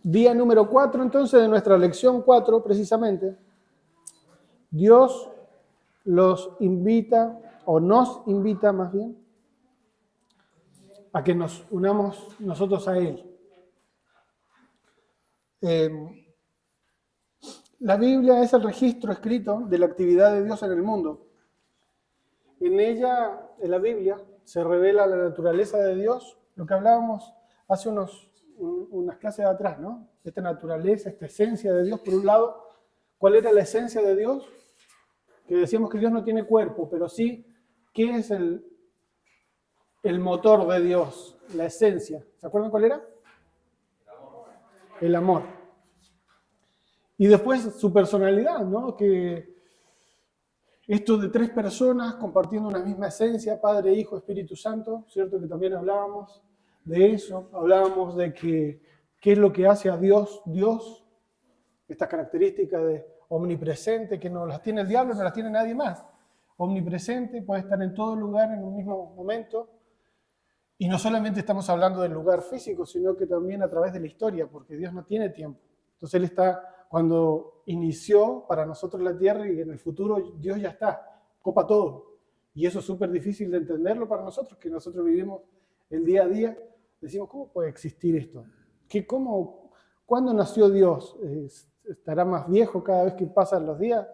Día número 4, entonces, de nuestra lección 4, precisamente. Dios los invita, o nos invita más bien, a que nos unamos nosotros a Él. La Biblia es el registro escrito de la actividad de Dios en el mundo. En ella, en la Biblia, se revela la naturaleza de Dios, lo que hablábamos hace unas clases atrás, ¿no? Esta naturaleza, esta esencia de Dios, por un lado. ¿Cuál era la esencia de Dios? Que decíamos que Dios no tiene cuerpo, pero sí, ¿qué es el motor de Dios? La esencia. ¿Se acuerdan cuál era? El amor. Y después su personalidad, ¿no? Que esto de tres personas compartiendo una misma esencia, Padre, Hijo, Espíritu Santo, ¿cierto? Que también hablábamos de eso, hablábamos de que qué es lo que hace a Dios, estas características de omnipresente, que no las tiene el diablo, no las tiene nadie más. Omnipresente, puede estar en todo lugar en un mismo momento. Y no solamente estamos hablando del lugar físico, sino que también a través de la historia, porque Dios no tiene tiempo. Entonces Él está, cuando inició para nosotros la tierra y en el futuro Dios ya está, copa todo. Y eso es súper difícil de entenderlo para nosotros, que nosotros vivimos el día a día. Decimos, ¿cómo puede existir esto? ¿Cuándo nació Dios? ¿Estará más viejo cada vez que pasan los días?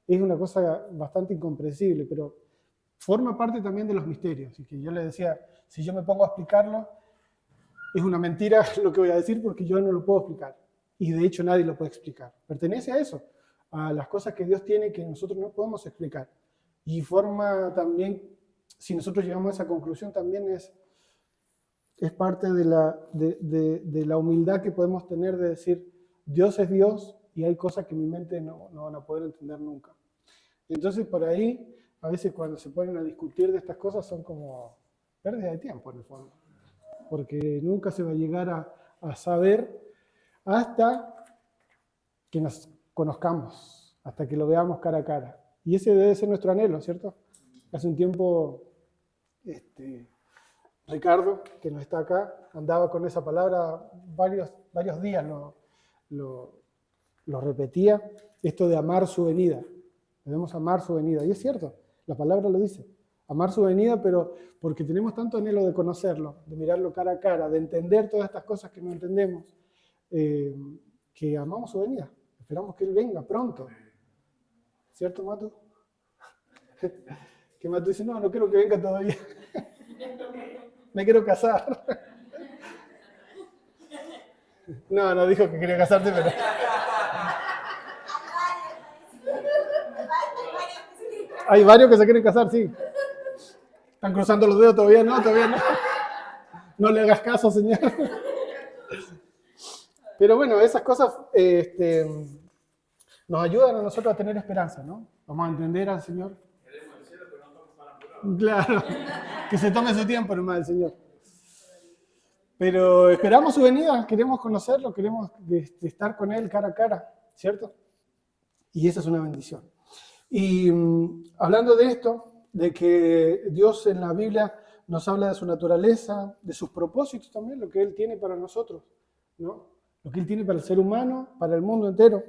Es una cosa bastante incomprensible, pero forma parte también de los misterios. Y que yo le decía, si yo me pongo a explicarlo, es una mentira lo que voy a decir porque yo no lo puedo explicar. Y de hecho nadie lo puede explicar. Pertenece a eso, a las cosas que Dios tiene que nosotros no podemos explicar. Y forma también, si nosotros llegamos a esa conclusión, también es parte de la humildad que podemos tener de decir, Dios es Dios y hay cosas que mi mente no van a poder entender nunca. Entonces por ahí, a veces cuando se ponen a discutir de estas cosas son como pérdida de tiempo en el fondo, porque nunca se va a llegar a saber hasta que nos conozcamos, hasta que lo veamos cara a cara. Y ese debe ser nuestro anhelo, ¿cierto? Hace un tiempo, Ricardo, que no está acá, andaba con esa palabra varios días, lo repetía, esto de amar su venida. Debemos amar su venida. Y es cierto, la palabra lo dice. Amar su venida, pero porque tenemos tanto anhelo de conocerlo, de mirarlo cara a cara, de entender todas estas cosas que no entendemos, que amamos su venida. Esperamos que Él venga pronto. ¿Cierto, Matu? Que Matu dice, no quiero que venga todavía. Me quiero casar. No dijo que quería casarte, pero... Hay varios que se quieren casar, sí. Están cruzando los dedos, todavía no. No le hagas caso, señor. Pero bueno, esas cosas nos ayudan a nosotros a tener esperanza, ¿no? Vamos a entender al Señor. Queremos el cielo, pero no estamos para apurarnos. Claro, que se tome su tiempo nomás el Señor. Pero esperamos su venida, queremos conocerlo, queremos estar con Él cara a cara, ¿cierto? Y esa es una bendición. Y hablando de esto, de que Dios en la Biblia nos habla de su naturaleza, de sus propósitos también, lo que Él tiene para nosotros, ¿no? Lo que Él tiene para el ser humano, para el mundo entero,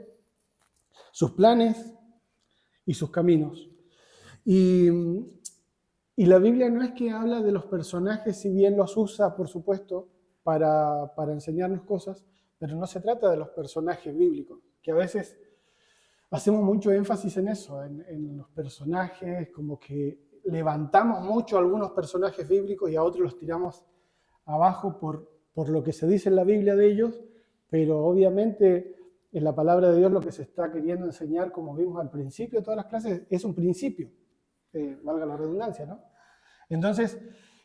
sus planes y sus caminos. Y la Biblia no es que habla de los personajes, si bien los usa, por supuesto, para enseñarnos cosas, pero no se trata de los personajes bíblicos, que a veces hacemos mucho énfasis en eso, en los personajes, como que levantamos mucho a algunos personajes bíblicos y a otros los tiramos abajo por lo que se dice en la Biblia de ellos, pero obviamente en la palabra de Dios lo que se está queriendo enseñar, como vimos al principio de todas las clases, es un principio, valga la redundancia, ¿no? Entonces,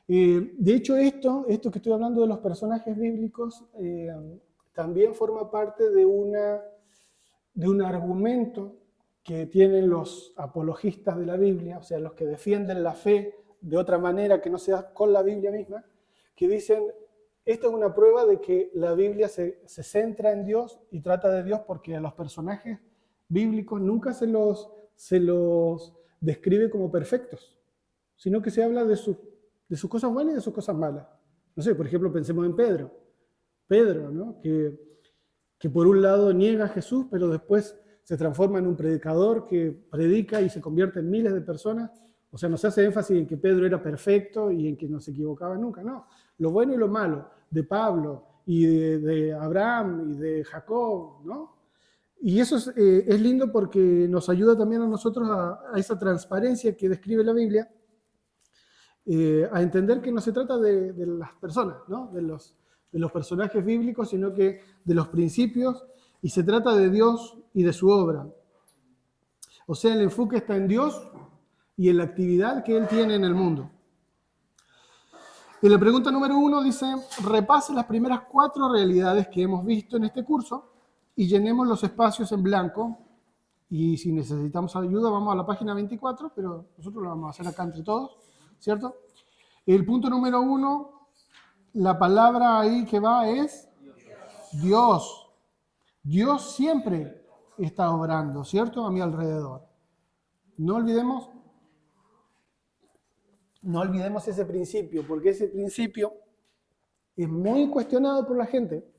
de hecho esto que estoy hablando de los personajes bíblicos, también forma parte de un argumento que tienen los apologistas de la Biblia, o sea, los que defienden la fe de otra manera que no sea con la Biblia misma, que dicen, esto es una prueba de que la Biblia se centra en Dios y trata de Dios porque a los personajes bíblicos nunca se los describe como perfectos, sino que se habla de sus cosas buenas y de sus cosas malas. No sé, por ejemplo, pensemos en Pedro, ¿no? Que que por un lado niega a Jesús, pero después se transforma en un predicador que predica y se convierte en miles de personas. O sea, no se hace énfasis en que Pedro era perfecto y en que no se equivocaba nunca, no. Lo bueno y lo malo de Pablo y de Abraham y de Jacob, ¿no? Y eso es lindo porque nos ayuda también a nosotros a esa transparencia que describe la Biblia, a entender que no se trata de las personas, ¿no? De los personajes bíblicos, sino que de los principios, y se trata de Dios y de su obra. O sea, el enfoque está en Dios y en la actividad que Él tiene en el mundo. Y la pregunta número 1 dice, repase las primeras 4 realidades que hemos visto en este curso y llenemos los espacios en blanco. Y si necesitamos ayuda, vamos a la página 24, pero nosotros lo vamos a hacer acá entre todos, ¿cierto? El punto número 1, la palabra ahí que va es Dios. Dios siempre está obrando, ¿cierto? A mi alrededor. No olvidemos ese principio, porque ese principio es muy cuestionado por la gente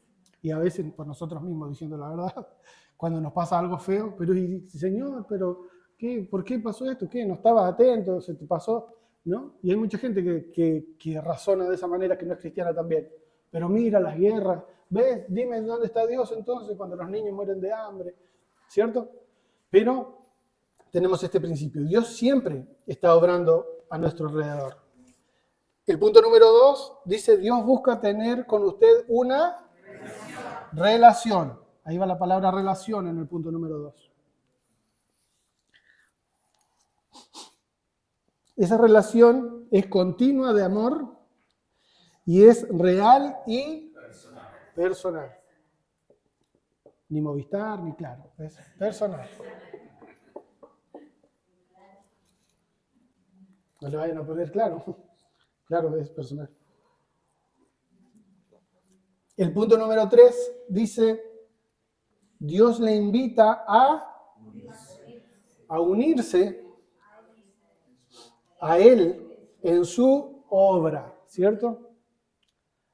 y a veces por nosotros mismos, diciendo la verdad, cuando nos pasa algo feo, pero Señor, pero ¿qué? ¿Por qué pasó esto? ¿Qué? ¿No estabas atento? ¿Se te pasó? ¿No? Y hay mucha gente que razona de esa manera, que no es cristiana también. Pero mira las guerras, ¿ves? Dime dónde está Dios entonces cuando los niños mueren de hambre, ¿cierto? Pero tenemos este principio. Dios siempre está obrando a nuestro alrededor. El punto número 2 dice, Dios busca tener con usted una relación. Ahí va la palabra relación en el punto número 2. Esa relación es continua de amor y es real y personal. Ni Movistar, ni Claro, es personal. No le vayan a poner Claro. Claro, es personal. El punto número 3 dice, Dios le invita a unirse a Él en su obra, ¿cierto?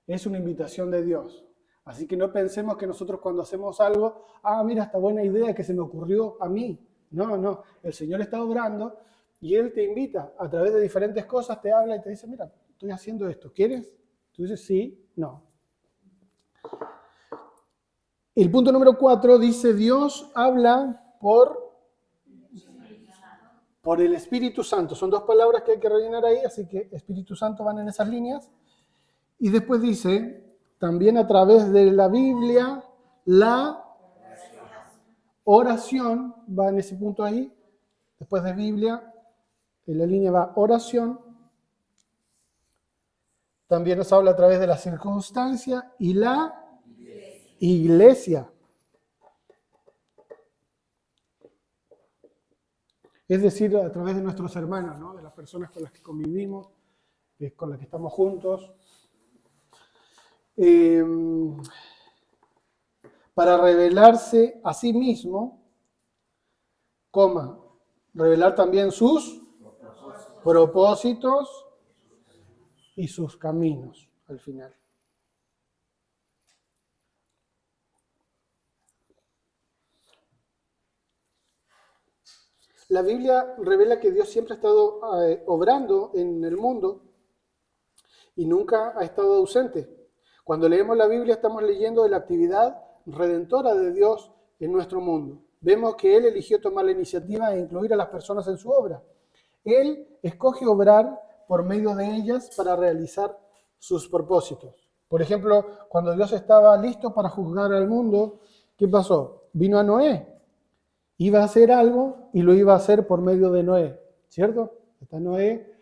Es una invitación de Dios. Así que no pensemos que nosotros cuando hacemos algo, mira, esta buena idea que se me ocurrió a mí. No, el Señor está obrando y Él te invita a través de diferentes cosas, te habla y te dice, mira, estoy haciendo esto, ¿quieres? Tú dices sí, no. El punto número 4 dice, Dios habla por el Espíritu Santo. Son 2 palabras que hay que rellenar ahí, así que Espíritu Santo van en esas líneas. Y después dice, también a través de la Biblia, la oración va en ese punto ahí. Después de Biblia, en la línea va oración. También nos habla a través de la circunstancia y la iglesia. Es decir, a través de nuestros hermanos, ¿no? De las personas con las que convivimos, con las que estamos juntos. Para revelarse a sí mismo, revelar también sus propósitos y sus caminos al final. La Biblia revela que Dios siempre ha estado obrando en el mundo y nunca ha estado ausente. Cuando leemos la Biblia estamos leyendo de la actividad redentora de Dios en nuestro mundo. Vemos que Él eligió tomar la iniciativa de incluir a las personas en su obra. Él escoge obrar por medio de ellas para realizar sus propósitos. Por ejemplo, cuando Dios estaba listo para juzgar al mundo, ¿qué pasó? Vino a Noé. Iba a hacer algo y lo iba a hacer por medio de Noé, ¿cierto? Está Noé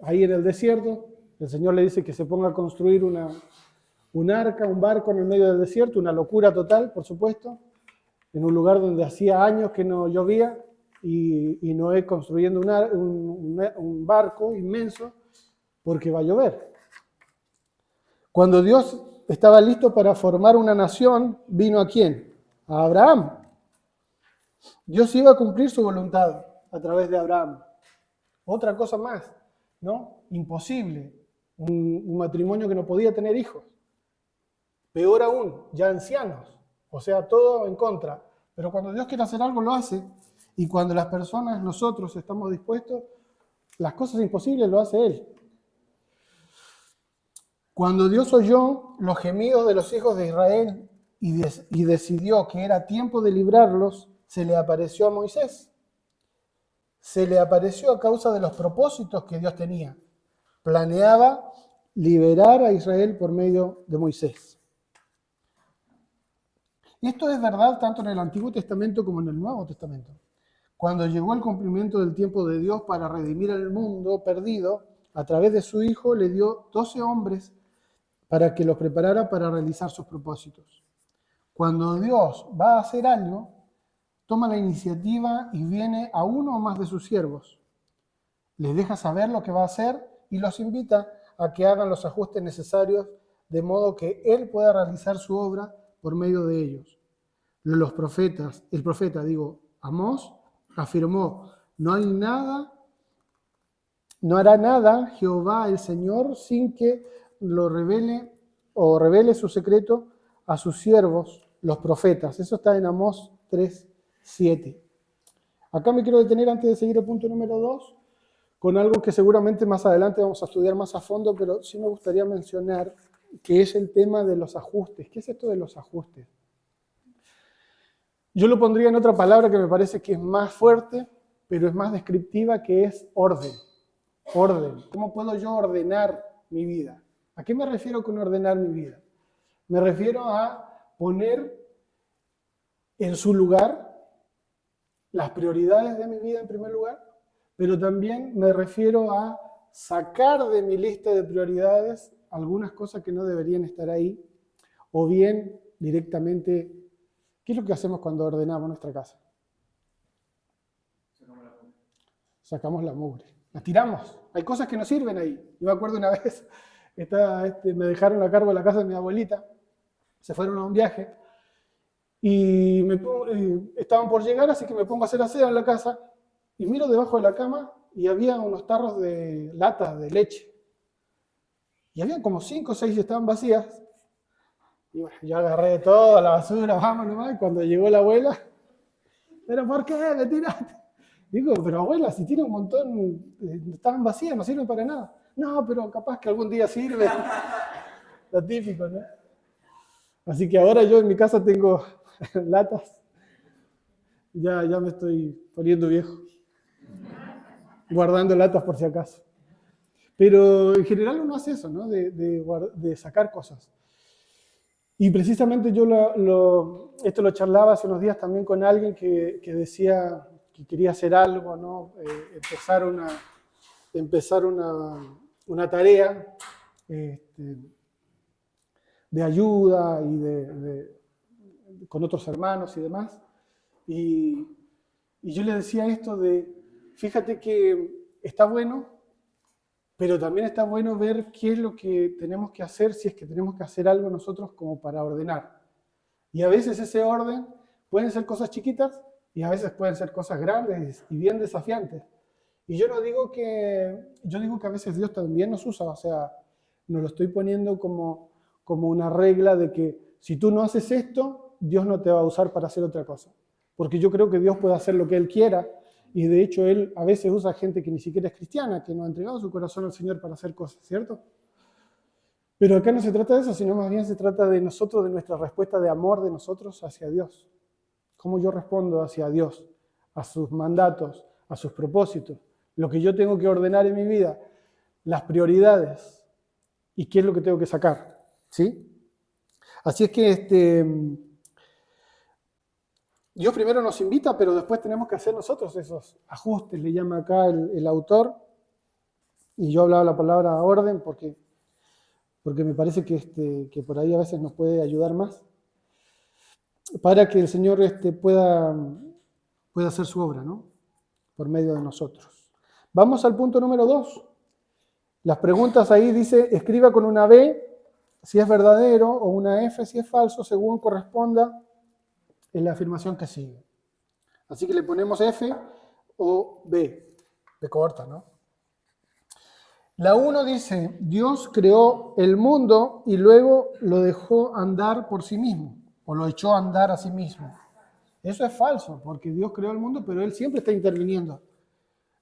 ahí en el desierto. El Señor le dice que se ponga a construir un arca, un barco en el medio del desierto, una locura total, por supuesto, en un lugar donde hacía años que no llovía, y Noé construyendo un barco inmenso porque va a llover. Cuando Dios estaba listo para formar una nación, ¿vino a quién? A Abraham. Dios iba a cumplir su voluntad a través de Abraham. Otra cosa más, ¿no? Imposible. Un matrimonio que no podía tener hijos. Peor aún, ya ancianos. O sea, todo en contra. Pero cuando Dios quiere hacer algo, lo hace. Y cuando las personas, nosotros, estamos dispuestos, las cosas imposibles lo hace Él. Cuando Dios oyó los gemidos de los hijos de Israel y decidió que era tiempo de librarlos, se le apareció a Moisés. Se le apareció a causa de los propósitos que Dios tenía. Planeaba liberar a Israel por medio de Moisés. Y esto es verdad tanto en el Antiguo Testamento como en el Nuevo Testamento. Cuando llegó el cumplimiento del tiempo de Dios para redimir al mundo perdido, a través de su Hijo le dio 12 hombres para que los preparara para realizar sus propósitos. Cuando Dios va a hacer algo, toma la iniciativa y viene a uno o más de sus siervos. Les deja saber lo que va a hacer y los invita a que hagan los ajustes necesarios de modo que Él pueda realizar su obra por medio de ellos. El profeta Amós, afirmó: no hará nada Jehová el Señor sin que lo revele revele su secreto a sus siervos, los profetas. Eso está en Amós 3:7. Acá me quiero detener antes de seguir el punto número 2 con algo que seguramente más adelante vamos a estudiar más a fondo, pero sí me gustaría mencionar que es el tema de los ajustes. ¿Qué es esto de los ajustes? Yo lo pondría en otra palabra que me parece que es más fuerte, pero es más descriptiva, que es orden. Orden. ¿Cómo puedo yo ordenar mi vida? ¿A qué me refiero con ordenar mi vida? Me refiero a poner en su lugar las prioridades de mi vida en primer lugar, pero también me refiero a sacar de mi lista de prioridades algunas cosas que no deberían estar ahí, o bien directamente. ¿Qué es lo que hacemos cuando ordenamos nuestra casa? Sacamos la mugre. La tiramos. Hay cosas que no sirven ahí. Yo me acuerdo una vez, me dejaron a cargo de la casa de mi abuelita, se fueron a un viaje, y estaban por llegar, así que me pongo a hacer aseo en la casa, y miro debajo de la cama, y había unos tarros de latas de leche. Y había como 5 o 6 que estaban vacías. Y bueno, yo agarré toda la basura, vamos nomás, y cuando llegó la abuela, ¿pero por qué me tiraste? Digo, pero abuela, si tiene un montón, estaban vacías, no sirven para nada. No, pero capaz que algún día sirve. Lo típico, ¿no? Así que ahora yo en mi casa tengo latas. Ya me estoy poniendo viejo. Guardando latas por si acaso. Pero en general uno hace eso, ¿no? De sacar cosas. Y precisamente yo esto lo charlaba hace unos días también con alguien que decía que quería hacer algo, ¿no? Empezar una tarea de ayuda y con otros hermanos y demás. Y yo le decía esto fíjate que está bueno, pero también está bueno ver qué es lo que tenemos que hacer, si es que tenemos que hacer algo nosotros como para ordenar. Y a veces ese orden pueden ser cosas chiquitas y a veces pueden ser cosas grandes y bien desafiantes. Y yo digo que a veces Dios también nos usa, o sea, nos lo estoy poniendo como una regla de que si tú no haces esto, Dios no te va a usar para hacer otra cosa. Porque yo creo que Dios puede hacer lo que Él quiera. Y de hecho, Él a veces usa gente que ni siquiera es cristiana, que no ha entregado su corazón al Señor para hacer cosas, ¿cierto? Pero acá no se trata de eso, sino más bien se trata de nosotros, de nuestra respuesta de amor de nosotros hacia Dios. Cómo yo respondo hacia Dios, a sus mandatos, a sus propósitos, lo que yo tengo que ordenar en mi vida, las prioridades y qué es lo que tengo que sacar, ¿sí? Así es que Dios primero nos invita, pero después tenemos que hacer nosotros esos ajustes, le llama acá el autor, y yo hablaba la palabra orden porque me parece que por ahí a veces nos puede ayudar más, para que el Señor pueda hacer su obra, ¿no? Por medio de nosotros. Vamos al punto número 2. Las preguntas ahí dice, escriba con una B si es verdadero o una F si es falso, según corresponda en la afirmación que sigue. Así que le ponemos F o B, de corta, ¿no? La 1 dice, Dios creó el mundo y luego lo dejó andar por sí mismo. o lo echó a andar a sí mismo. Eso es falso, porque Dios creó el mundo, pero Él siempre está interviniendo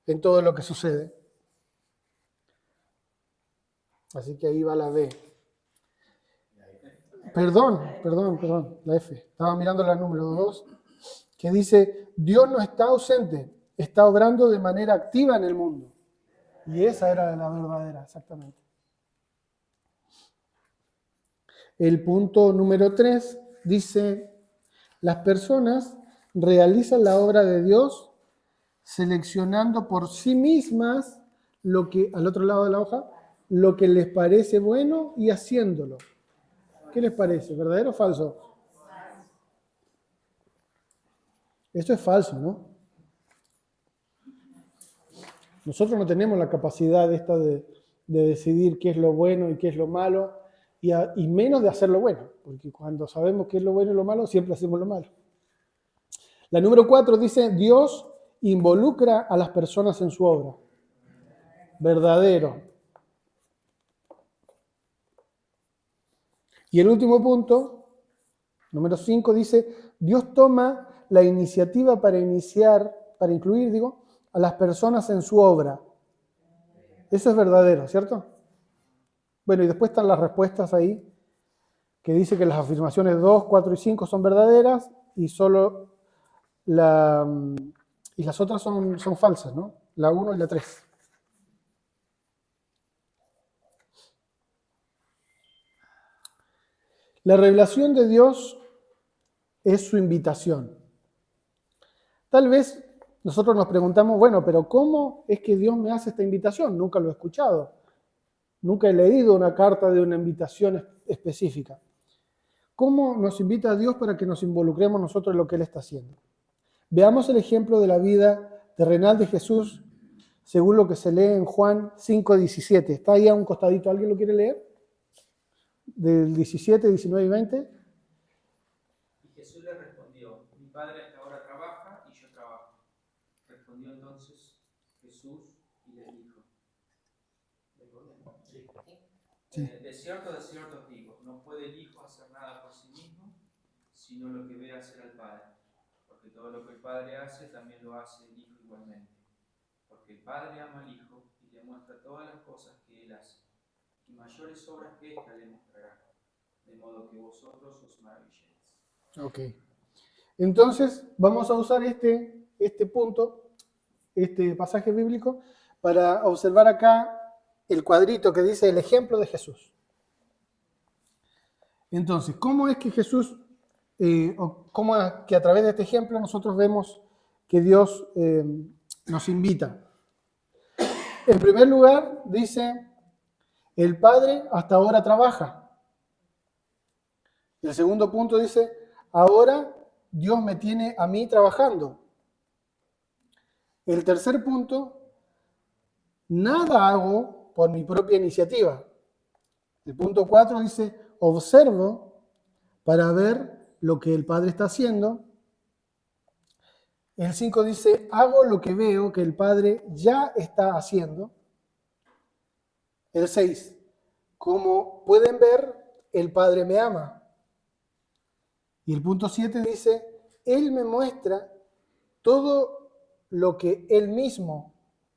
en todo lo que sucede. Así que ahí va la B. Perdón, la F. Estaba mirando la número 2, que dice, Dios no está ausente, está obrando de manera activa en el mundo. Y esa era la verdadera, exactamente. El punto número 3 dice, las personas realizan la obra de Dios seleccionando por sí mismas lo que, al otro lado de la hoja, lo que les parece bueno y haciéndolo. ¿Qué les parece? ¿Verdadero o falso? Esto es falso, ¿no? Nosotros no tenemos la capacidad esta de decidir qué es lo bueno y qué es lo malo, y menos de hacer lo bueno, porque cuando sabemos qué es lo bueno y lo malo, siempre hacemos lo malo. La número 4 dice, Dios involucra a las personas en su obra. Verdadero. Y el último punto, número 5, dice, Dios toma la iniciativa para incluir a las personas en su obra. Eso es verdadero, ¿cierto? Bueno, y después están las respuestas ahí, que dice que las afirmaciones 2, 4 y 5 son verdaderas y solo y las otras son falsas, ¿no? La 1 y la 3. La revelación de Dios es su invitación. Tal vez nosotros nos preguntamos, bueno, pero ¿cómo es que Dios me hace esta invitación? Nunca lo he escuchado. Nunca he leído una carta de una invitación específica. ¿Cómo nos invita a Dios para que nos involucremos nosotros en lo que Él está haciendo? Veamos el ejemplo de la vida terrenal de Jesús según lo que se lee en Juan 5:17. Está ahí a un costadito. ¿Alguien lo quiere leer? Del 17, 19 y 20. Y Jesús le respondió, mi Padre hasta ahora trabaja y yo trabajo. Respondió entonces Jesús y les dijo, Sí. de cierto os digo, no puede el Hijo hacer nada por sí mismo, sino lo que ve hacer al Padre. Porque todo lo que el Padre hace, también lo hace el Hijo igualmente. Porque el Padre ama al Hijo y le muestra todas las cosas que Él hace. Y mayores obras que éstas le mostrará, de modo que vosotros os maravilléis. Ok. Entonces, vamos a usar este punto, este pasaje bíblico, para observar acá el cuadrito que dice el ejemplo de Jesús. Entonces, ¿cómo es que Jesús, cómo es que a través de este ejemplo nosotros vemos que Dios nos invita? En primer lugar, dice, el Padre hasta ahora trabaja. El segundo punto dice, ahora Dios me tiene a mí trabajando. El tercer punto, nada hago por mi propia iniciativa. El punto 4 dice, observo para ver lo que el Padre está haciendo. El 5 dice, hago lo que veo que el Padre ya está haciendo. El 6, como pueden ver, el Padre me ama. Y el punto 7 dice, Él me muestra todo lo que Él mismo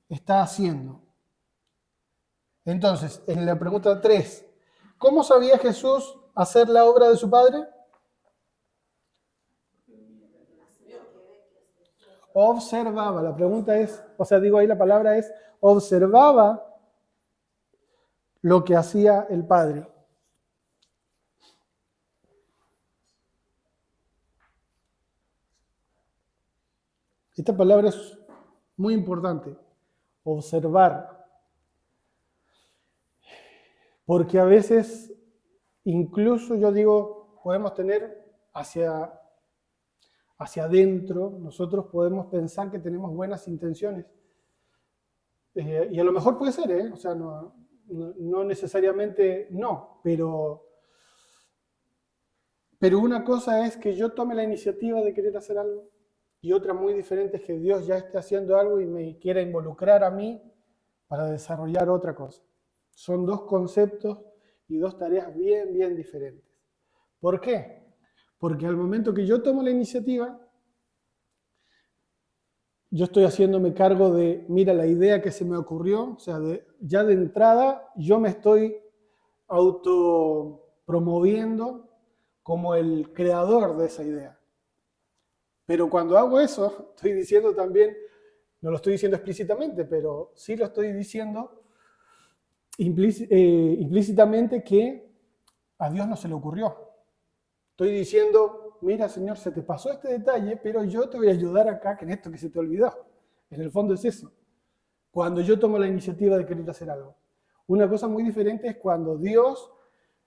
está haciendo. Entonces, en la pregunta 3, ¿cómo sabía Jesús hacer la obra de su Padre? Observaba. La pregunta es, ahí la palabra es, observaba lo que hacía el Padre. Esta palabra es muy importante, observar. Porque a veces, incluso yo digo, podemos tener hacia adentro, nosotros podemos pensar que tenemos buenas intenciones. Y a lo mejor puede ser, no necesariamente no, pero una cosa es que yo tome la iniciativa de querer hacer algo, y otra muy diferente es que Dios ya esté haciendo algo y me quiera involucrar a mí para desarrollar otra cosa. Son dos conceptos y dos tareas bien, bien diferentes. ¿Por qué? Porque al momento que yo tomo la iniciativa, yo estoy haciéndome cargo de, mira, la idea que se me ocurrió, o sea, ya de entrada yo me estoy autopromoviendo como el creador de esa idea. Pero cuando hago eso, estoy diciendo también, no lo estoy diciendo explícitamente, pero sí lo estoy diciendo implícitamente que a Dios no se le ocurrió. Estoy diciendo, mira Señor, se te pasó este detalle, pero yo te voy a ayudar acá en esto que se te olvidó. En el fondo es eso. Cuando yo tomo la iniciativa de querer hacer algo. Una cosa muy diferente es cuando Dios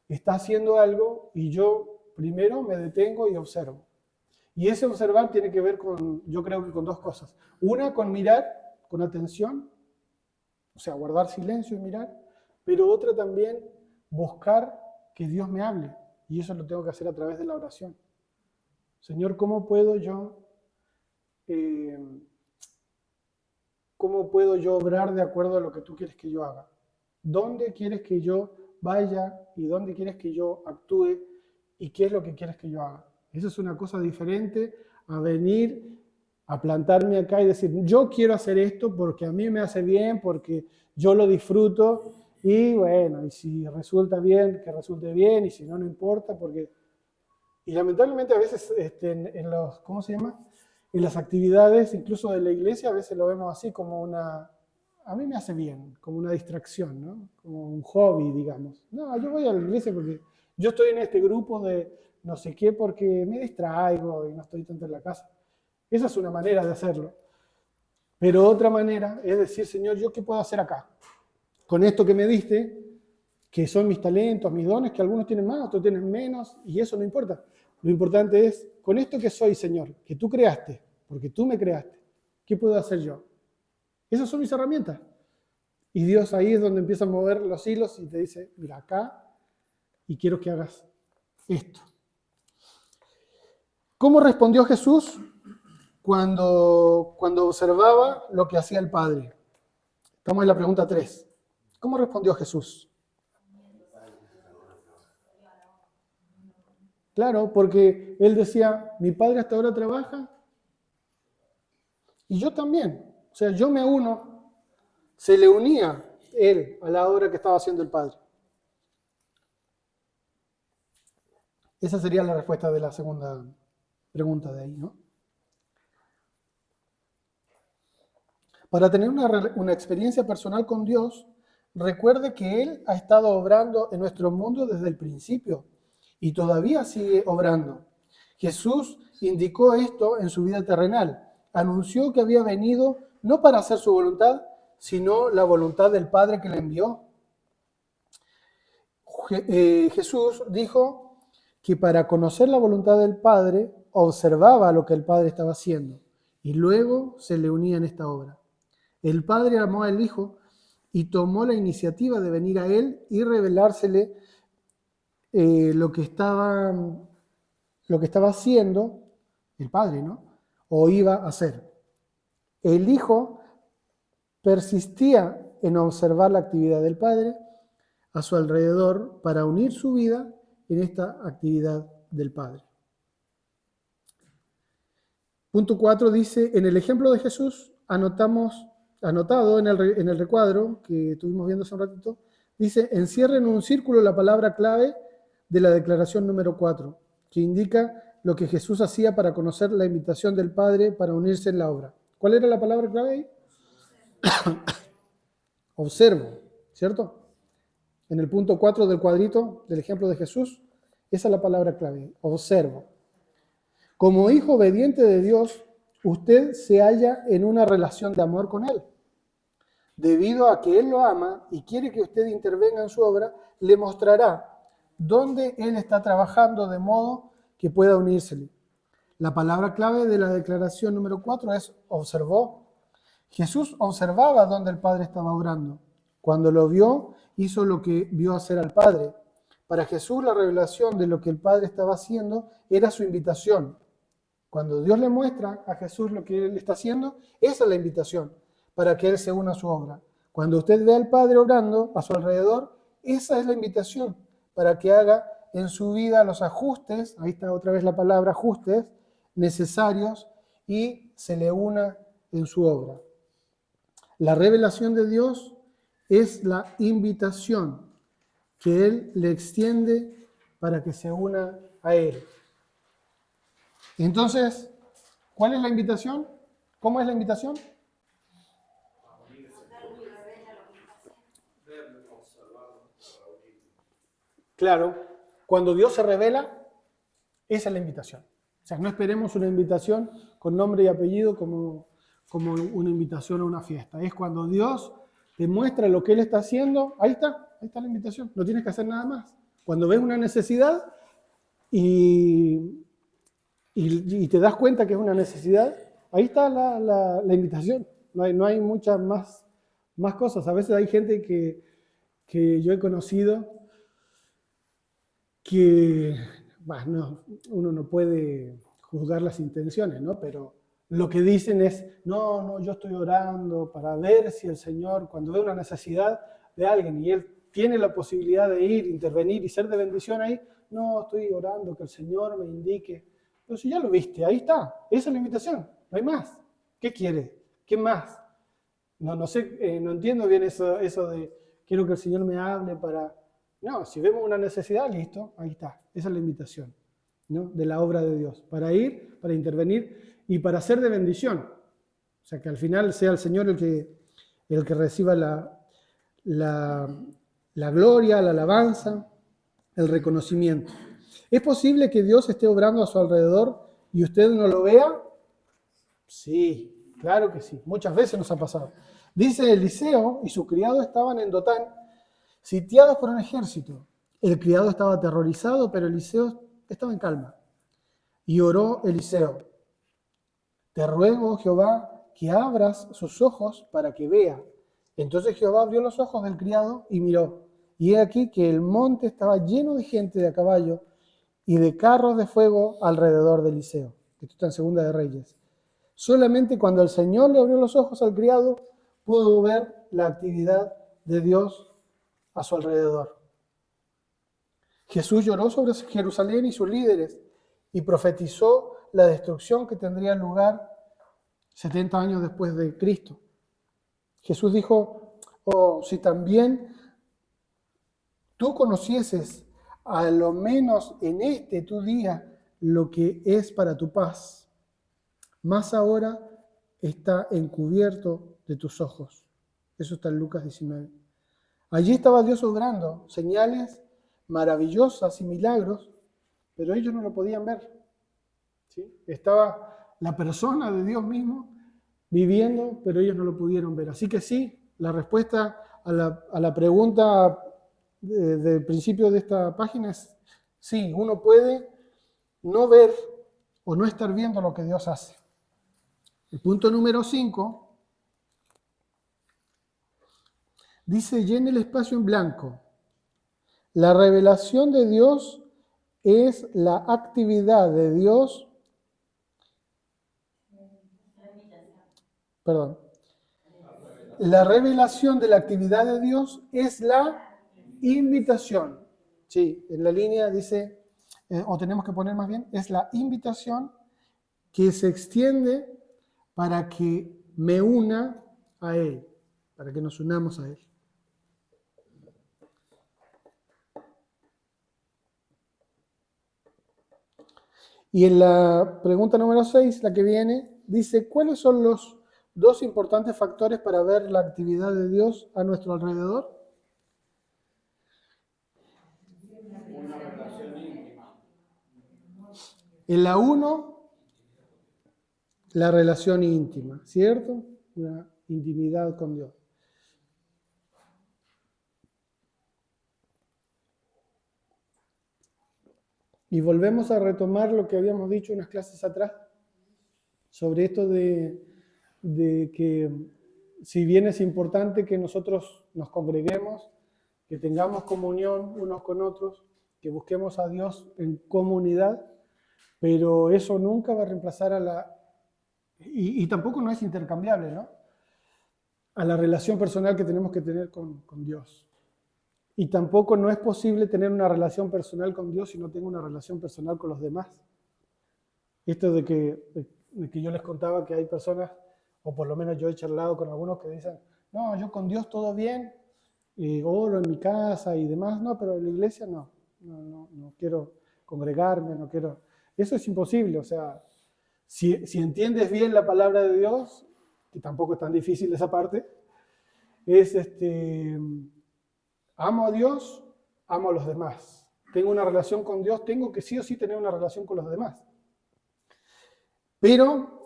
está haciendo algo y yo primero me detengo y observo. Y ese observar tiene que ver con, yo creo que con dos cosas. Una, con mirar, con atención, o sea, guardar silencio y mirar, pero otra también, buscar que Dios me hable. Y eso lo tengo que hacer a través de la oración. Señor, ¿cómo puedo yo obrar de acuerdo a lo que tú quieres que yo haga? ¿Dónde quieres que yo vaya y dónde quieres que yo actúe y qué es lo que quieres que yo haga? Eso es una cosa diferente a venir a plantarme acá y decir, yo quiero hacer esto porque a mí me hace bien, porque yo lo disfruto y bueno, y si resulta bien, que resulte bien, y si no, no importa, porque... Y lamentablemente a veces en los, ¿cómo se llama? En las actividades, incluso de la iglesia, a veces lo vemos así como una... A mí me hace bien, como una distracción, ¿no? Como un hobby, digamos. No, yo voy a la iglesia porque yo estoy en este grupo de no sé qué porque me distraigo y no estoy tanto en la casa. Esa es una manera de hacerlo. Pero otra manera es decir, Señor, ¿yo qué puedo hacer acá? Con esto que me diste, que son mis talentos, mis dones, que algunos tienen más, otros tienen menos, y eso no importa. Lo importante es, con esto que soy, Señor, que tú creaste, porque tú me creaste, ¿qué puedo hacer yo? Esas son mis herramientas. Y Dios ahí es donde empieza a mover los hilos y te dice, mira, acá, y quiero que hagas esto. ¿Cómo respondió Jesús cuando observaba lo que hacía el Padre? Estamos en la pregunta 3. ¿Cómo respondió Jesús? Claro, porque él decía, mi Padre hasta ahora trabaja y yo también. O sea, yo me uno, se le unía él a la obra que estaba haciendo el Padre. Esa sería la respuesta de la segunda pregunta de ahí, ¿no? Para tener una experiencia personal con Dios, recuerde que Él ha estado obrando en nuestro mundo desde el principio y todavía sigue obrando. Jesús indicó esto en su vida terrenal. Anunció que había venido no para hacer su voluntad, sino la voluntad del Padre que le envió. Jesús dijo que para conocer la voluntad del Padre, observaba lo que el Padre estaba haciendo y luego se le unía en esta obra. El Padre amó al Hijo y tomó la iniciativa de venir a Él y revelársele lo que estaba haciendo el Padre, ¿no? O iba a hacer. El Hijo persistía en observar la actividad del Padre a su alrededor para unir su vida en esta actividad del Padre. Punto 4 dice, en el ejemplo de Jesús, anotado en el recuadro que estuvimos viendo hace un ratito, dice, encierra en un círculo la palabra clave de la declaración número 4, que indica lo que Jesús hacía para conocer la invitación del Padre para unirse en la obra. ¿Cuál era la palabra clave ahí? Observo, ¿cierto? En el punto 4 del cuadrito del ejemplo de Jesús, esa es la palabra clave, observo. Como hijo obediente de Dios, usted se halla en una relación de amor con Él. Debido a que Él lo ama y quiere que usted intervenga en su obra, le mostrará dónde Él está trabajando de modo que pueda unírsele. La palabra clave de la declaración número 4 es observó. Jesús observaba dónde el Padre estaba obrando. Cuando lo vio, hizo lo que vio hacer al Padre. Para Jesús, la revelación de lo que el Padre estaba haciendo era su invitación. Cuando Dios le muestra a Jesús lo que Él está haciendo, esa es la invitación para que Él se una a su obra. Cuando usted ve al Padre obrando a su alrededor, esa es la invitación para que haga en su vida los ajustes, ahí está otra vez la palabra ajustes, necesarios, y se le una en su obra. La revelación de Dios es la invitación que Él le extiende para que se una a Él. Entonces, ¿cuál es la invitación? ¿Cómo es la invitación? Claro, cuando Dios se revela, esa es la invitación. O sea, no esperemos una invitación con nombre y apellido como una invitación a una fiesta. Es cuando Dios te muestra lo que Él está haciendo, ahí está la invitación. No tienes que hacer nada más. Cuando ves una necesidad y te das cuenta que es una necesidad, ahí está la invitación. No hay muchas más cosas. A veces hay gente que yo he conocido que, bueno, uno no puede juzgar las intenciones, ¿no? Pero lo que dicen es, no, yo estoy orando para ver si el Señor, cuando ve una necesidad de alguien y Él tiene la posibilidad de ir, intervenir y ser de bendición ahí, no, estoy orando que el Señor me indique. Pero si ya lo viste, ahí está, esa es la invitación, no hay más. ¿Qué quiere? ¿Qué más? No sé, no entiendo bien eso de quiero que el Señor me hable para... No, si vemos una necesidad, listo, ahí está. Esa es la invitación, ¿no? De la obra de Dios. Para ir, para intervenir y para ser de bendición. O sea, que al final sea el Señor el que reciba la gloria, la alabanza, el reconocimiento. ¿Es posible que Dios esté obrando a su alrededor y usted no lo vea? Sí, claro que sí. Muchas veces nos ha pasado. Dice Eliseo y su criado estaban en Dotán, sitiados por un ejército. El criado estaba aterrorizado, pero Eliseo estaba en calma. Y oró Eliseo: te ruego, Jehová, que abras sus ojos para que vea. Entonces Jehová abrió los ojos del criado y miró. Y he aquí que el monte estaba lleno de gente de a caballo y de carros de fuego alrededor de Eliseo. Esto está en Segunda de Reyes. Solamente cuando el Señor le abrió los ojos al criado, pudo ver la actividad de Dios a su alrededor. Jesús lloró sobre Jerusalén y sus líderes y profetizó la destrucción que tendría lugar 70 años después de Cristo. Jesús dijo: oh, si también tú conocieses a lo menos en tu día lo que es para tu paz, más ahora está encubierto de tus ojos. Eso está en Lucas 19. Allí estaba Dios obrando señales maravillosas y milagros, pero ellos no lo podían ver. ¿Sí? Estaba la persona de Dios mismo viviendo, pero ellos no lo pudieron ver. Así que sí, la respuesta a la pregunta del principio de esta página es sí, uno puede no ver o no estar viendo lo que Dios hace. El punto número 5 dice: llena el espacio en blanco. La revelación de Dios es la actividad de Dios. Perdón. La revelación de la actividad de Dios es la invitación. Sí, en la línea dice, o tenemos que poner más bien, es la invitación que se extiende para que me una a Él, para que nos unamos a Él. Y en la pregunta número 6, la que viene, dice: ¿cuáles son los dos importantes factores para ver la actividad de Dios a nuestro alrededor? Una relación íntima. En la 1, la relación íntima, ¿cierto? Una intimidad con Dios. Y volvemos a retomar lo que habíamos dicho unas clases atrás, sobre esto de que si bien es importante que nosotros nos congreguemos, que tengamos comunión unos con otros, que busquemos a Dios en comunidad, pero eso nunca va a reemplazar y tampoco no es intercambiable, ¿no? A la relación personal que tenemos que tener con Dios. Y tampoco no es posible tener una relación personal con Dios si no tengo una relación personal con los demás. Esto de que yo les contaba que hay personas, o por lo menos yo he charlado con algunos que dicen, no, yo con Dios todo bien, oro en mi casa y demás, no, pero en la iglesia no quiero congregarme, no quiero... Eso es imposible, o sea, si entiendes bien la palabra de Dios, que tampoco es tan difícil esa parte, es amo a Dios, amo a los demás. Tengo una relación con Dios, tengo que sí o sí tener una relación con los demás. Pero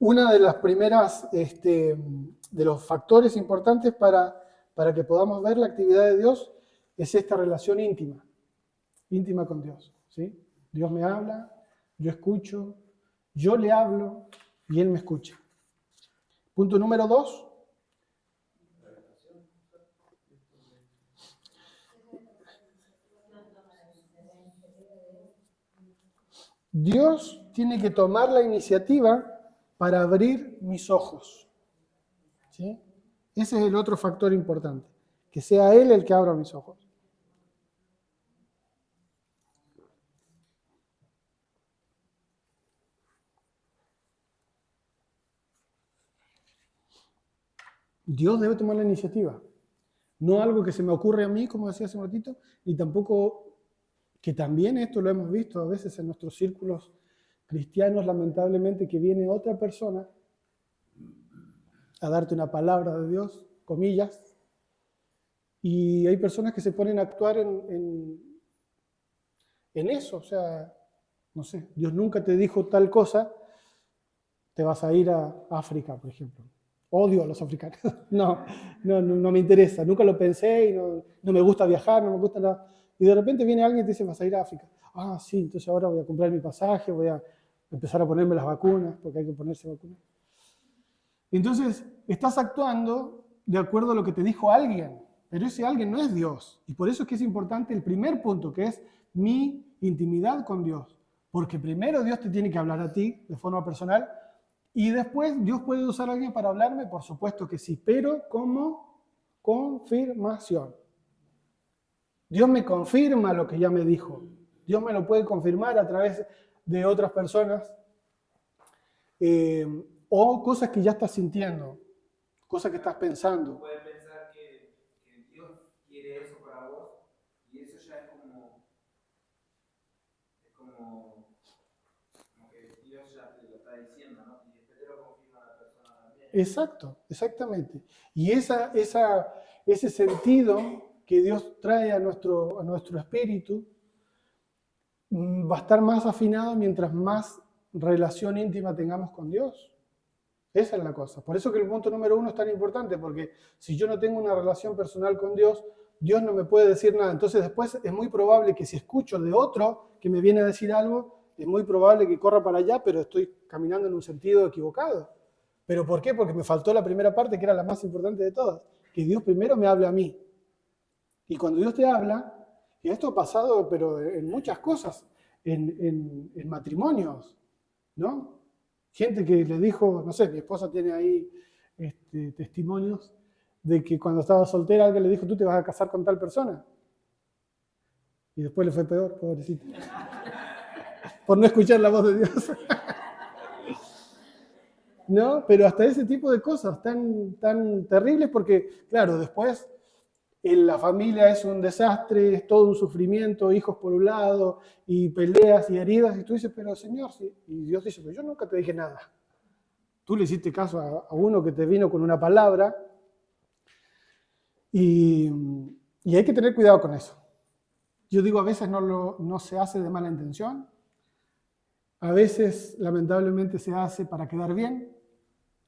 una de las primeras, de los factores importantes para que podamos ver la actividad de Dios es esta relación íntima con Dios, ¿sí? Dios me habla, yo escucho, yo le hablo y Él me escucha. Punto número 2. Dios tiene que tomar la iniciativa para abrir mis ojos, ¿sí? Ese es el otro factor importante, que sea Él el que abra mis ojos. Dios debe tomar la iniciativa, no algo que se me ocurre a mí, como decía hace un ratito, ni tampoco, que también esto lo hemos visto a veces en nuestros círculos cristianos, lamentablemente, que viene otra persona a darte una palabra de Dios, comillas, y hay personas que se ponen a actuar en eso, o sea, no sé, Dios nunca te dijo tal cosa, te vas a ir a África, por ejemplo. Odio a los africanos. No me interesa. Nunca lo pensé y no me gusta viajar, no me gusta nada. Y de repente viene alguien y te dice, vas a ir a África. Ah, sí, entonces ahora voy a comprar mi pasaje, voy a empezar a ponerme las vacunas, porque hay que ponerse vacunas. Entonces, estás actuando de acuerdo a lo que te dijo alguien, pero ese alguien no es Dios. Y por eso es que es importante el primer punto, que es mi intimidad con Dios. Porque primero Dios te tiene que hablar a ti de forma personal, y después, ¿Dios puede usar a alguien para hablarme? Por supuesto que sí, pero como confirmación. Dios me confirma lo que ya me dijo. Dios me lo puede confirmar a través de otras personas o cosas que ya estás sintiendo, cosas que estás pensando. Puedes pensar que Dios quiere eso para vos y eso ya es como que Dios ya te lo está diciendo, ¿no? Y después te lo confirma la persona también. Exacto, exactamente. Y ese sentido que Dios trae a nuestro espíritu va a estar más afinado mientras más relación íntima tengamos con Dios. Esa es la cosa. Por eso que el punto número 1 es tan importante, porque si yo no tengo una relación personal con Dios, Dios no me puede decir nada. Entonces después es muy probable que si escucho de otro que me viene a decir algo, es muy probable que corra para allá, pero estoy caminando en un sentido equivocado. ¿Pero por qué? Porque me faltó la primera parte, que era la más importante de todas, que Dios primero me hable a mí. Y cuando Dios te habla, y esto ha pasado, pero en muchas cosas, en matrimonios, ¿no? Gente que le dijo, no sé, mi esposa tiene ahí testimonios de que cuando estaba soltera alguien le dijo, tú te vas a casar con tal persona. Y después le fue peor, pobrecito. Por no escuchar la voz de Dios. ¿No? Pero hasta ese tipo de cosas tan terribles porque, claro, después la familia es un desastre, es todo un sufrimiento, hijos por un lado, y peleas y heridas, y tú dices, pero Señor, sí. Y Dios dice, pero yo nunca te dije nada. Tú le hiciste caso a uno que te vino con una palabra, y hay que tener cuidado con eso. Yo digo, a veces no se hace de mala intención, a veces lamentablemente se hace para quedar bien.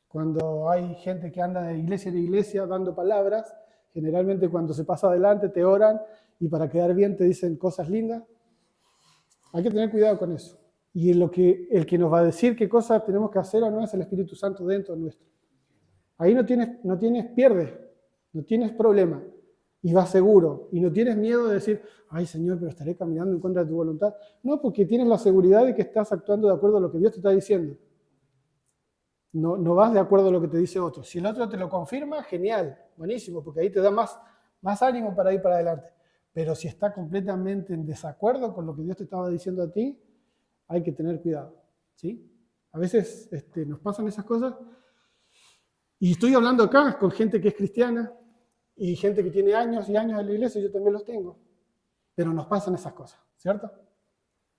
Cuando hay gente que anda de iglesia en iglesia dando palabras, generalmente cuando se pasa adelante te oran y para quedar bien te dicen cosas lindas. Hay que tener cuidado con eso. Y el que nos va a decir qué cosas tenemos que hacer o no es el Espíritu Santo dentro nuestro. Ahí no tienes pierdes, no tienes problema y vas seguro. Y no tienes miedo de decir, ay Señor, pero estaré caminando en contra de tu voluntad. No, porque tienes la seguridad de que estás actuando de acuerdo a lo que Dios te está diciendo. No vas de acuerdo a lo que te dice otro. Si el otro te lo confirma, genial, buenísimo, porque ahí te da más más ánimo para ir para adelante. Pero si está completamente en desacuerdo con lo que Dios te estaba diciendo a ti, hay que tener cuidado, ¿sí? A veces nos pasan esas cosas. Y estoy hablando acá con gente que es cristiana y gente que tiene años y años en la iglesia, yo también los tengo. Pero nos pasan esas cosas, ¿cierto?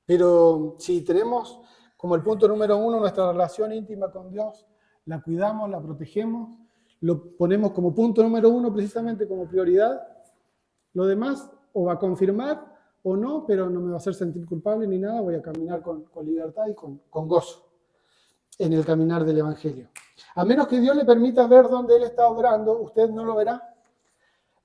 Pero si tenemos como el punto número 1 nuestra relación íntima con Dios, la cuidamos, la protegemos, lo ponemos como punto número 1 precisamente como prioridad, lo demás o va a confirmar o no, pero no me va a hacer sentir culpable ni nada, voy a caminar con libertad y con gozo en el caminar del Evangelio. A menos que Dios le permita ver dónde Él está obrando, usted no lo verá.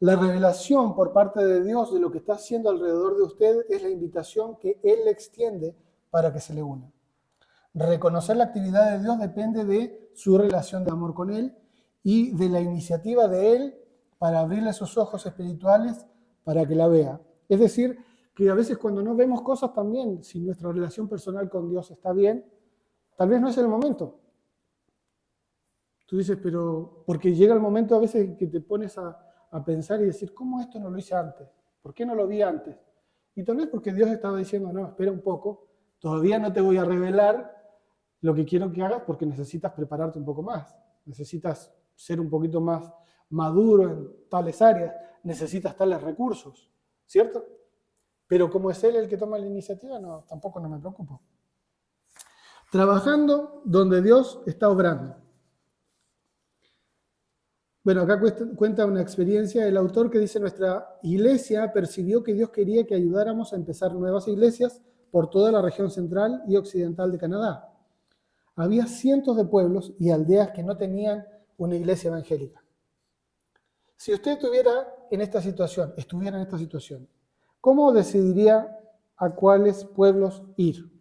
La revelación por parte de Dios de lo que está haciendo alrededor de usted es la invitación que Él le extiende para que se le una. Reconocer la actividad de Dios depende de su relación de amor con Él y de la iniciativa de Él para abrirle sus ojos espirituales para que la vea. Es decir, que a veces cuando no vemos cosas también, si nuestra relación personal con Dios está bien, tal vez no es el momento. Tú dices, pero porque llega el momento a veces que te pones a pensar y decir, ¿cómo esto no lo hice antes? ¿Por qué no lo vi antes? Y tal vez porque Dios estaba diciendo, no, espera un poco, todavía no te voy a revelar lo que quiero que hagas porque necesitas prepararte un poco más, necesitas ser un poquito más maduro en tales áreas, necesitas tales recursos, ¿cierto? Pero como es Él el que toma la iniciativa, no, tampoco no me preocupo. Trabajando donde Dios está obrando. Bueno, acá cuenta una experiencia del autor que dice, nuestra iglesia percibió que Dios quería que ayudáramos a empezar nuevas iglesias por toda la región central y occidental de Canadá. Había cientos de pueblos y aldeas que no tenían una iglesia evangélica. Si usted estuviera en esta situación, ¿cómo decidiría a cuáles pueblos ir?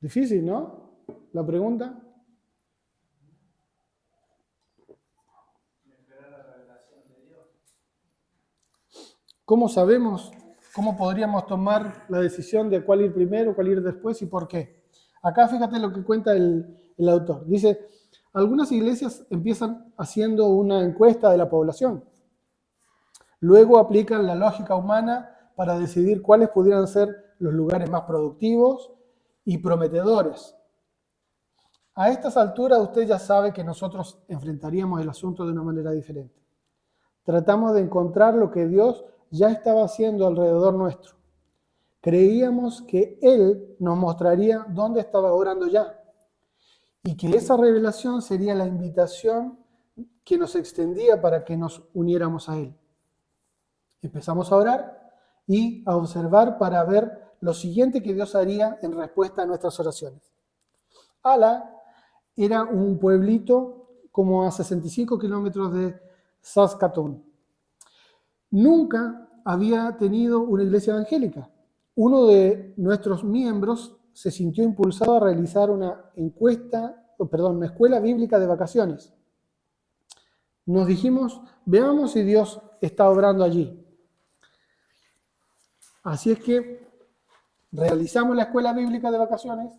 Difícil, ¿no? La pregunta. ¿Cómo sabemos, cómo podríamos tomar la decisión de cuál ir primero, cuál ir después y por qué? Acá fíjate lo que cuenta el autor. Dice, algunas iglesias empiezan haciendo una encuesta de la población. Luego aplican la lógica humana para decidir cuáles pudieran ser los lugares más productivos y prometedores. A estas alturas usted ya sabe que nosotros enfrentaríamos el asunto de una manera diferente. Tratamos de encontrar lo que Dios ya estaba haciendo alrededor nuestro. Creíamos que Él nos mostraría dónde estaba orando ya y que esa revelación sería la invitación que nos extendía para que nos uniéramos a Él. Empezamos a orar y a observar para ver lo siguiente que Dios haría en respuesta a nuestras oraciones. Ala era un pueblito como a 65 kilómetros de Saskatoon. Nunca había tenido una iglesia evangélica. Uno de nuestros miembros se sintió impulsado a realizar una escuela bíblica de vacaciones. Nos dijimos, veamos si Dios está obrando allí. Así es que realizamos la escuela bíblica de vacaciones.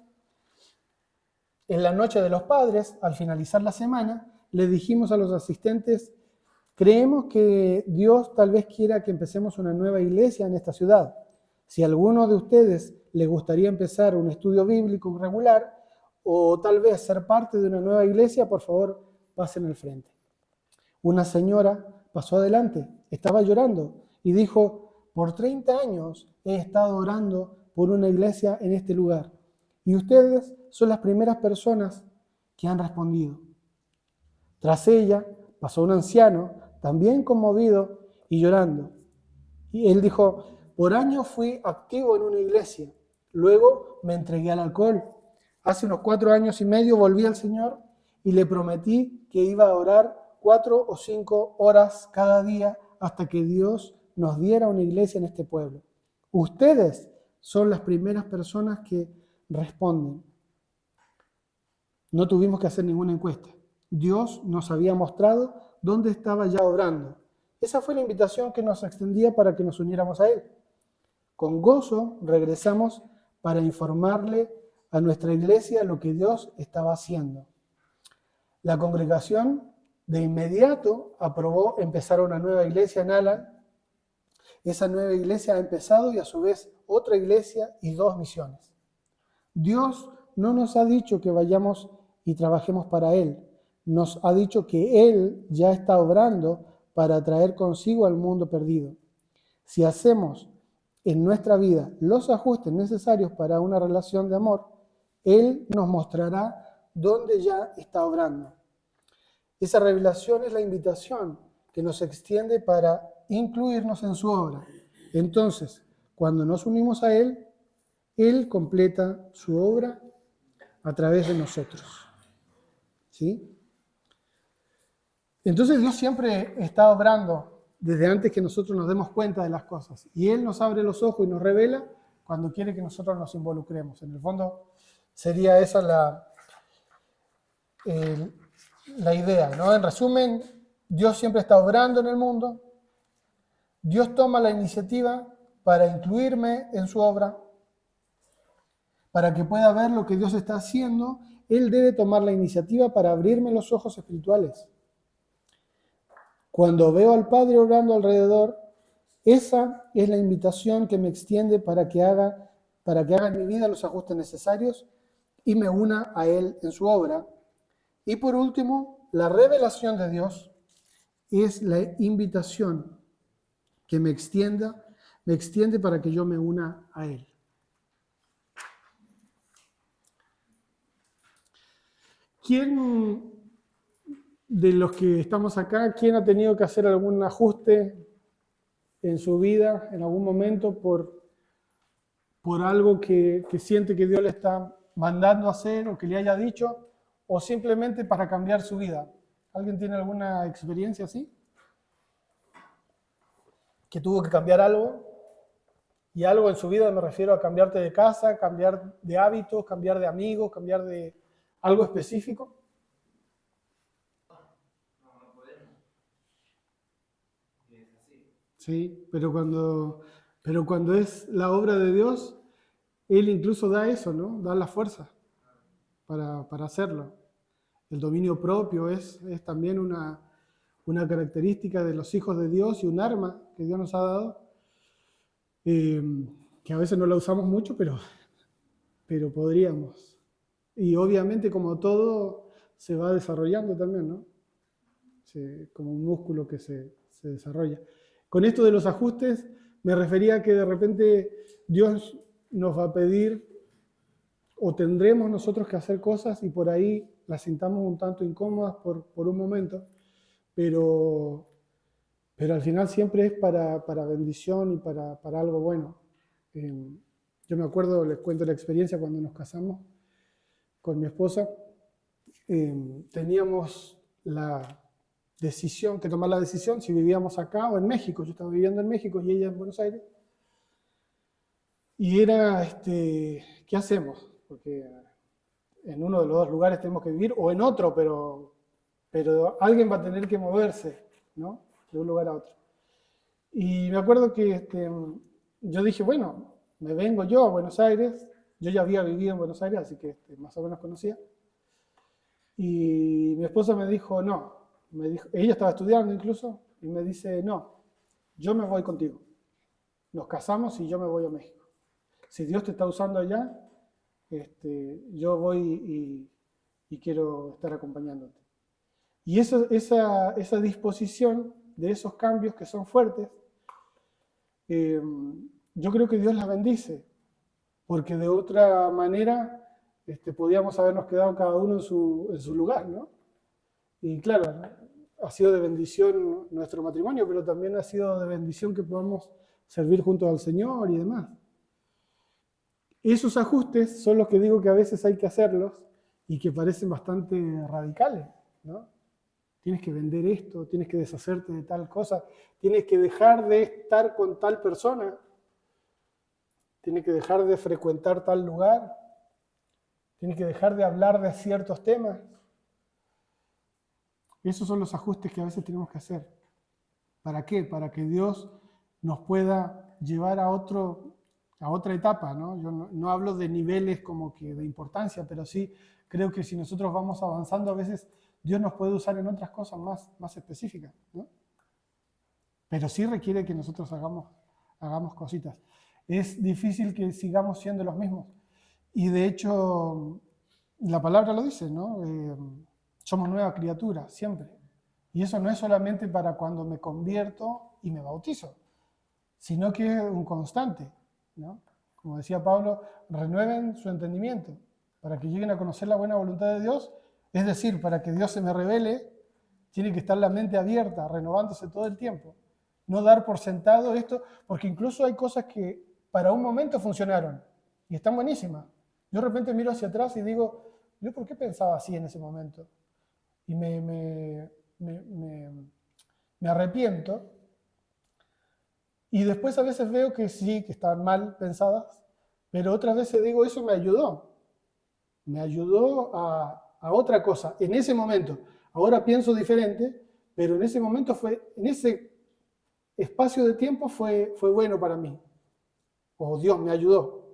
En la noche de los padres, al finalizar la semana, le dijimos a los asistentes, creemos que Dios tal vez quiera que empecemos una nueva iglesia en esta ciudad. Si a alguno de ustedes le gustaría empezar un estudio bíblico regular o tal vez ser parte de una nueva iglesia, por favor, pasen al frente. Una señora pasó adelante, estaba llorando y dijo, por 30 años he estado orando por una iglesia en este lugar y ustedes son las primeras personas que han respondido. Tras ella pasó un anciano, también conmovido y llorando. Y él dijo, por años fui activo en una iglesia, luego me entregué al alcohol. Hace unos 4 años y medio volví al Señor y le prometí que iba a orar 4 o 5 horas cada día hasta que Dios nos diera una iglesia en este pueblo. Ustedes son las primeras personas que responden. No tuvimos que hacer ninguna encuesta. Dios nos había mostrado dónde estaba ya obrando. Esa fue la invitación que nos extendía para que nos uniéramos a Él. Con gozo regresamos para informarle a nuestra iglesia lo que Dios estaba haciendo. La congregación de inmediato aprobó empezar una nueva iglesia en Alan. Esa nueva iglesia ha empezado y a su vez otra iglesia y 2 misiones. Dios no nos ha dicho que vayamos y trabajemos para Él. Nos ha dicho que Él ya está obrando para traer consigo al mundo perdido. Si hacemos en nuestra vida los ajustes necesarios para una relación de amor, Él nos mostrará dónde ya está obrando. Esa revelación es la invitación que nos extiende para incluirnos en su obra. Entonces, cuando nos unimos a Él, Él completa su obra a través de nosotros. ¿Sí? Entonces Dios siempre está obrando desde antes que nosotros nos demos cuenta de las cosas. Y Él nos abre los ojos y nos revela cuando quiere que nosotros nos involucremos. En el fondo sería esa la idea, ¿no? En resumen, Dios siempre está obrando en el mundo. Dios toma la iniciativa para incluirme en su obra. Para que pueda ver lo que Dios está haciendo, Él debe tomar la iniciativa para abrirme los ojos espirituales. Cuando veo al Padre obrando alrededor, esa es la invitación que me extiende para que haga en mi vida los ajustes necesarios y me una a Él en su obra. Y por último, la revelación de Dios es la invitación que me extiende para que yo me una a Él. ¿Quién de los que estamos acá, quién ha tenido que hacer algún ajuste en su vida en algún momento por algo que siente que Dios le está mandando a hacer o que le haya dicho, o simplemente para cambiar su vida? ¿Alguien tiene alguna experiencia así? ¿Que tuvo que cambiar algo? Y algo en su vida me refiero a cambiarte de casa, cambiar de hábitos, cambiar de amigos, cambiar de algo específico. No podemos. Es así. Sí, pero cuando es la obra de Dios, Él incluso da eso, ¿no? Da la fuerza para hacerlo. El dominio propio es también una característica de los hijos de Dios y un arma que Dios nos ha dado, que a veces no la usamos mucho, pero podríamos. Y obviamente, como todo, se va desarrollando también, ¿no? Como un músculo que se desarrolla. Con esto de los ajustes, me refería a que de repente Dios nos va a pedir, o tendremos nosotros que hacer cosas y por ahí las sintamos un tanto incómodas por un momento, pero al final siempre es para bendición y para algo bueno. Yo me acuerdo, les cuento la experiencia cuando nos casamos con mi esposa. Teníamos que tomar la decisión si vivíamos acá o en México. Yo estaba viviendo en México y ella en Buenos Aires. Y era, ¿qué hacemos? Porque en uno de los dos lugares tenemos que vivir, o en otro, pero alguien va a tener que moverse, ¿no? De un lugar a otro. Y me acuerdo que yo dije, bueno, me vengo yo a Buenos Aires. Yo ya había vivido en Buenos Aires, así que más o menos conocía. Y mi esposa me dijo, no. Ella estaba estudiando incluso, y me dice, no, yo me voy contigo. Nos casamos y yo me voy a México. Si Dios te está usando allá, yo voy y quiero estar acompañándote. Y esa disposición de esos cambios que son fuertes, yo creo que Dios las bendice, porque de otra manera podíamos habernos quedado cada uno en su lugar, ¿no? Y claro, ha sido de bendición nuestro matrimonio, pero también ha sido de bendición que podamos servir junto al Señor y demás. Esos ajustes son los que digo que a veces hay que hacerlos y que parecen bastante radicales, ¿no? Tienes que vender esto, tienes que deshacerte de tal cosa, tienes que dejar de estar con tal persona, tienes que dejar de frecuentar tal lugar, tienes que dejar de hablar de ciertos temas. Esos son los ajustes que a veces tenemos que hacer. ¿Para qué? Para que Dios nos pueda llevar a otra etapa, ¿no? Yo no hablo de niveles como que de importancia, pero sí creo que si nosotros vamos avanzando, a veces Dios nos puede usar en otras cosas más específicas, ¿no? Pero sí requiere que nosotros hagamos cositas. Es difícil que sigamos siendo los mismos. Y de hecho, la palabra lo dice, ¿no? Somos nueva criatura, siempre. Y eso no es solamente para cuando me convierto y me bautizo, sino que es un constante, ¿no? Como decía Pablo, renueven su entendimiento para que lleguen a conocer la buena voluntad de Dios. Es decir, para que Dios se me revele, tiene que estar la mente abierta, renovándose todo el tiempo. No dar por sentado esto, porque incluso hay cosas que para un momento funcionaron y están buenísimas. Yo de repente miro hacia atrás y digo, ¿yo por qué pensaba así en ese momento? Y me arrepiento. Y después a veces veo que sí, que estaban mal pensadas, pero otras veces digo, eso me ayudó. Me ayudó a otra cosa en ese momento. Ahora pienso diferente, pero en ese momento en ese espacio de tiempo fue bueno para mí. O Dios me ayudó.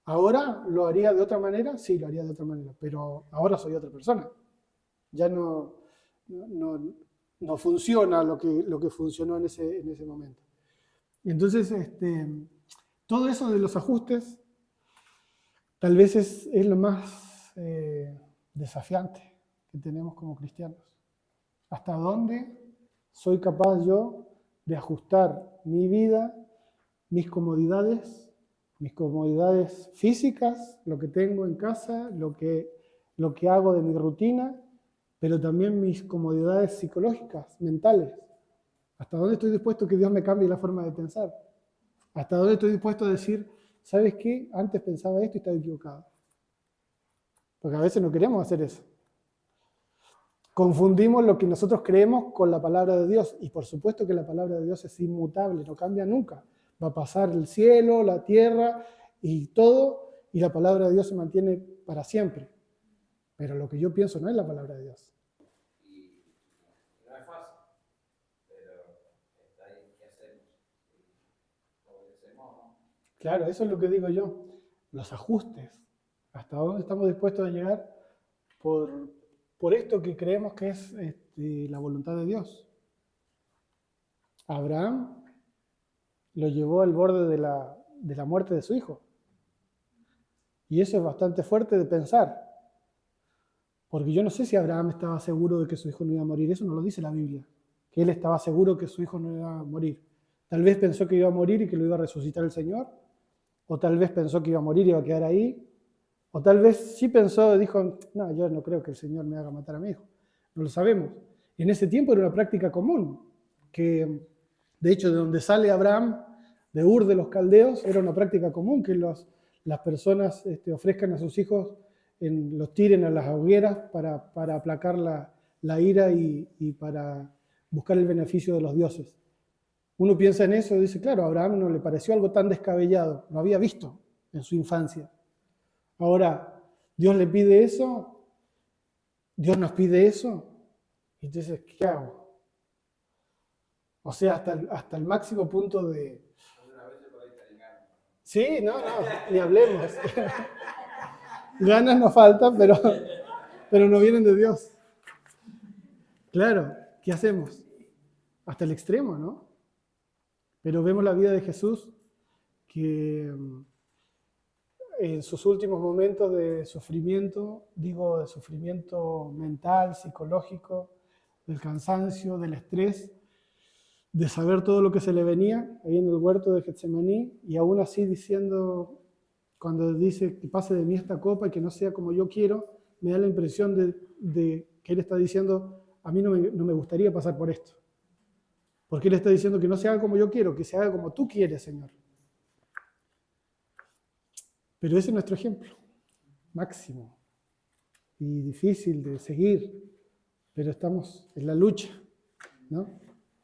Ahora lo haría de otra manera, sí, lo haría de otra manera, pero ahora soy otra persona. Ya no funciona lo que funcionó en ese momento. Y entonces, todo eso de los ajustes, tal vez es lo más desafiante que tenemos como cristianos. ¿Hasta dónde soy capaz yo de ajustar mi vida, mis comodidades físicas, lo que tengo en casa, lo que hago de mi rutina, pero también mis comodidades psicológicas, mentales? ¿Hasta dónde estoy dispuesto a que Dios me cambie la forma de pensar? ¿Hasta dónde estoy dispuesto a decir, ¿sabes qué? Antes pensaba esto y estaba equivocado? Porque a veces no queremos hacer eso. Confundimos lo que nosotros creemos con la palabra de Dios. Y por supuesto que la palabra de Dios es inmutable, no cambia nunca. Va a pasar el cielo, la tierra y todo, y la palabra de Dios se mantiene para siempre. Pero lo que yo pienso no es la palabra de Dios. Y no es fácil, pero está ahí, ¿qué hacemos? ¿Obedecemos o no? Claro, eso es lo que digo yo. Los ajustes. ¿Hasta dónde estamos dispuestos a llegar por esto que creemos que es la voluntad de Dios? Abraham lo llevó al borde de la muerte de su hijo. Y eso es bastante fuerte de pensar. Porque yo no sé si Abraham estaba seguro de que su hijo no iba a morir. Eso no lo dice la Biblia. Que él estaba seguro que su hijo no iba a morir. Tal vez pensó que iba a morir y que lo iba a resucitar el Señor. O tal vez pensó que iba a morir y iba a quedar ahí. O tal vez sí pensó y dijo, no, yo no creo que el Señor me haga matar a mi hijo. No lo sabemos. Y en ese tiempo era una práctica común. Que, de hecho, de donde sale Abraham, de Ur de los Caldeos, era una práctica común que las personas ofrezcan a sus hijos, los tiren a las hogueras para aplacar la ira y para buscar el beneficio de los dioses. Uno piensa en eso y dice, claro, a Abraham no le pareció algo tan descabellado, lo había visto en su infancia. Ahora, Dios le pide eso, Dios nos pide eso, y entonces, ¿qué hago? O sea, hasta el máximo punto de... Sí, no, ni hablemos. Ganas nos faltan, pero no vienen de Dios. Claro, ¿qué hacemos? Hasta el extremo, ¿no? Pero vemos la vida de Jesús que en sus últimos momentos de sufrimiento, digo de sufrimiento mental, psicológico, del cansancio, del estrés, de saber todo lo que se le venía ahí en el huerto de Getsemaní, y aún así diciendo, cuando dice que pase de mí esta copa y que no sea como yo quiero, me da la impresión de que él está diciendo, a mí no me gustaría pasar por esto. Porque él está diciendo que no se haga como yo quiero, que se haga como tú quieres, Señor. Pero ese es nuestro ejemplo, máximo y difícil de seguir, pero estamos en la lucha, ¿no?